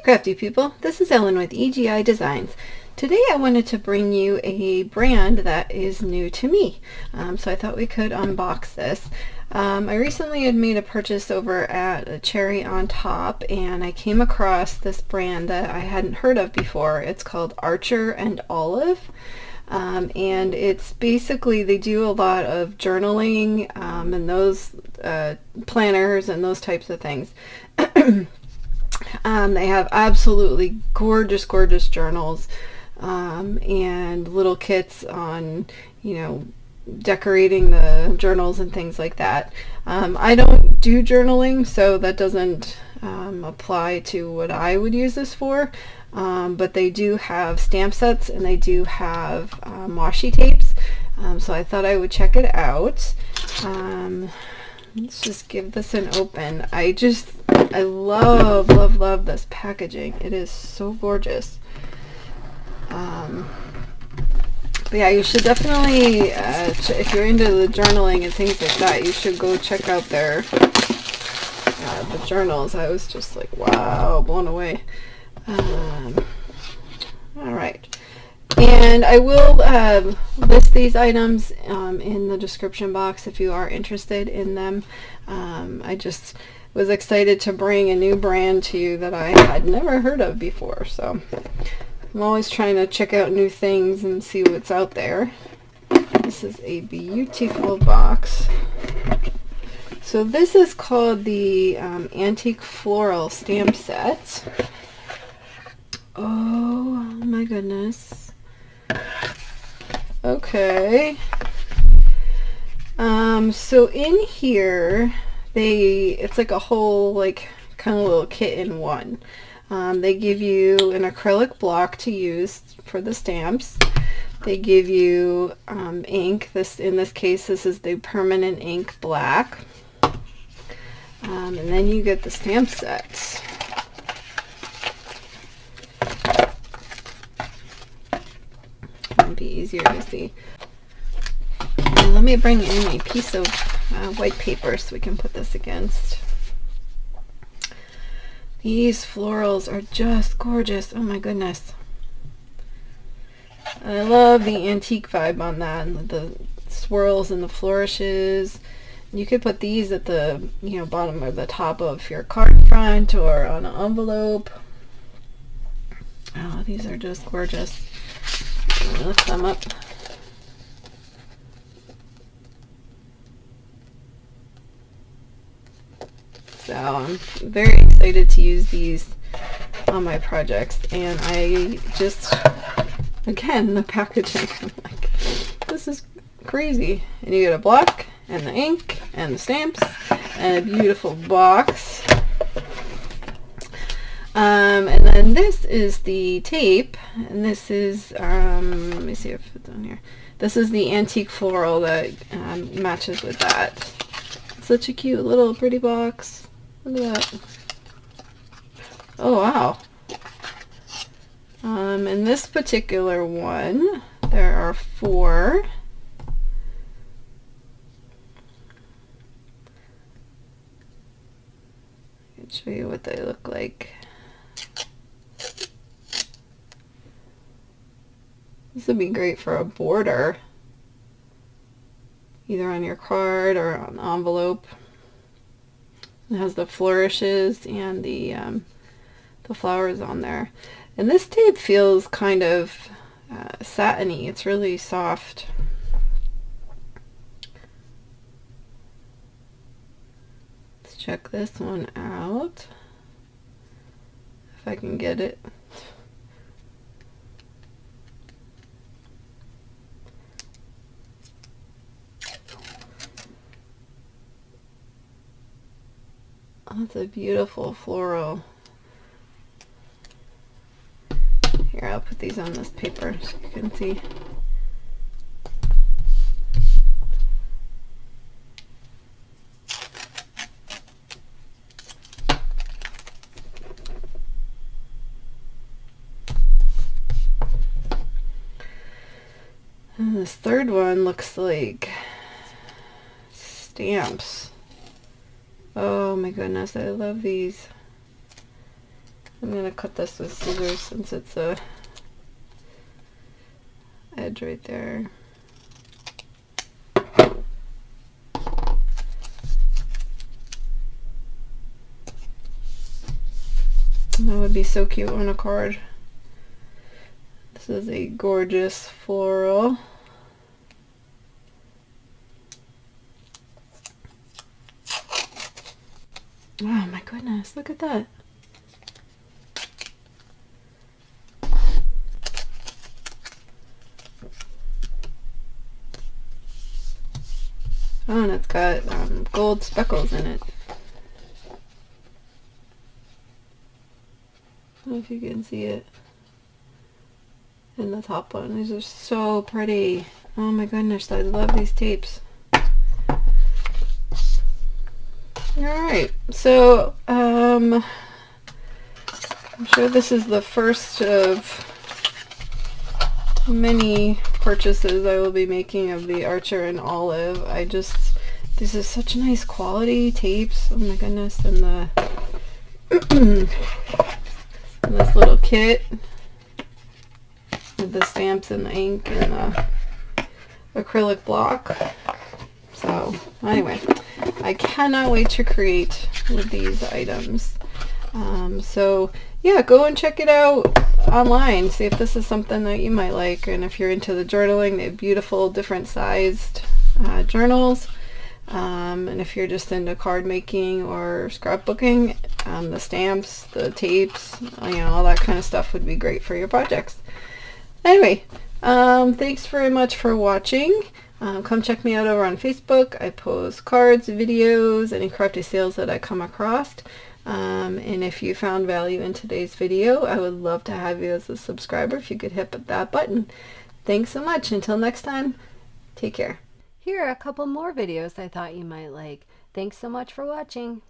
Crafty people, this is Ellen with EGI Designs. Today I wanted to bring you a brand that is new to me, so I thought we could unbox this. I recently had made a purchase over at Cherry on Top, and I came across this brand that I hadn't heard of before. It's called Archer and Olive, and it's basically, they do a lot of journaling and those planners and those types of things. They have absolutely gorgeous, gorgeous journals and little kits on, decorating the journals and things like that. I don't do journaling, so that doesn't apply to what I would use this for. But they do have stamp sets and they do have washi tapes. So I thought I would check it out. Let's just give this an open. I love, love, love this packaging. It is so gorgeous. But yeah, you should definitely, if you're into the journaling and things like that, you should go check out their the journals. I was just like, wow, blown away. Alright. And I will list these items in the description box if you are interested in them. I just was excited to bring a new brand to you that I had never heard of before. So I'm always trying to check out new things and see what's out there. This is a beautiful box. So this is called the Antique Floral Stamp Set. Oh my goodness. Okay. So in here, it's like a whole, kind of little kit in one. They give you an acrylic block to use for the stamps. They give you ink. In this case, this is the permanent ink black. And then you get the stamp sets. Might be easier to see. And let me bring in a piece of white paper so we can put this against. These florals are just gorgeous. Oh my goodness. I love the antique vibe on that, and the swirls and the flourishes. You could put these at the bottom or the top of your card front or on an envelope. Oh, these are just gorgeous. Lift them up. So I'm very excited to use these on my projects, and I just, again, the packaging, I'm like, this is crazy. And you get a block and the ink and the stamps and a beautiful box. And then this is the tape, and this is, let me see if it's on here. This is the antique floral that matches with that. Such a cute little pretty box. Look at that. Oh wow. In this particular one, there are 4. I can show you what they look like. This would be great for a border, either on your card or on the envelope. It has the flourishes and the flowers on there. And this tape feels kind of satiny. It's really soft. Let's check this one out. If I can get it. That's a beautiful floral. Here, I'll put these on this paper so you can see. And this third one looks like stamps. Oh my goodness, I love these. I'm going to cut this with scissors since it's a edge right there. That would be so cute on a card. This is a gorgeous floral. Oh my goodness, look at that. Oh, and it's got gold speckles in it. I don't know if you can see it in the top one. These are so pretty. Oh my goodness, I love these tapes. Alright, so I'm sure this is the first of many purchases I will be making of the Archer and Olive. These are such nice quality tapes. Oh my goodness, and the and this little kit with the stamps and the ink and the acrylic block. So anyway, I cannot wait to create with these items. So yeah, go and check it out online. See if this is something that you might like. And if you're into the journaling, they have beautiful different sized journals. And if you're just into card making or scrapbooking, the stamps, the tapes, all that kind of stuff would be great for your projects. Anyway, thanks very much for watching. Come check me out over on Facebook. I post cards, videos, any crafty sales that I come across. And if you found value in today's video, I would love to have you as a subscriber if you could hit that button. Thanks so much. Until next time, take care. Here are a couple more videos I thought you might like. Thanks so much for watching.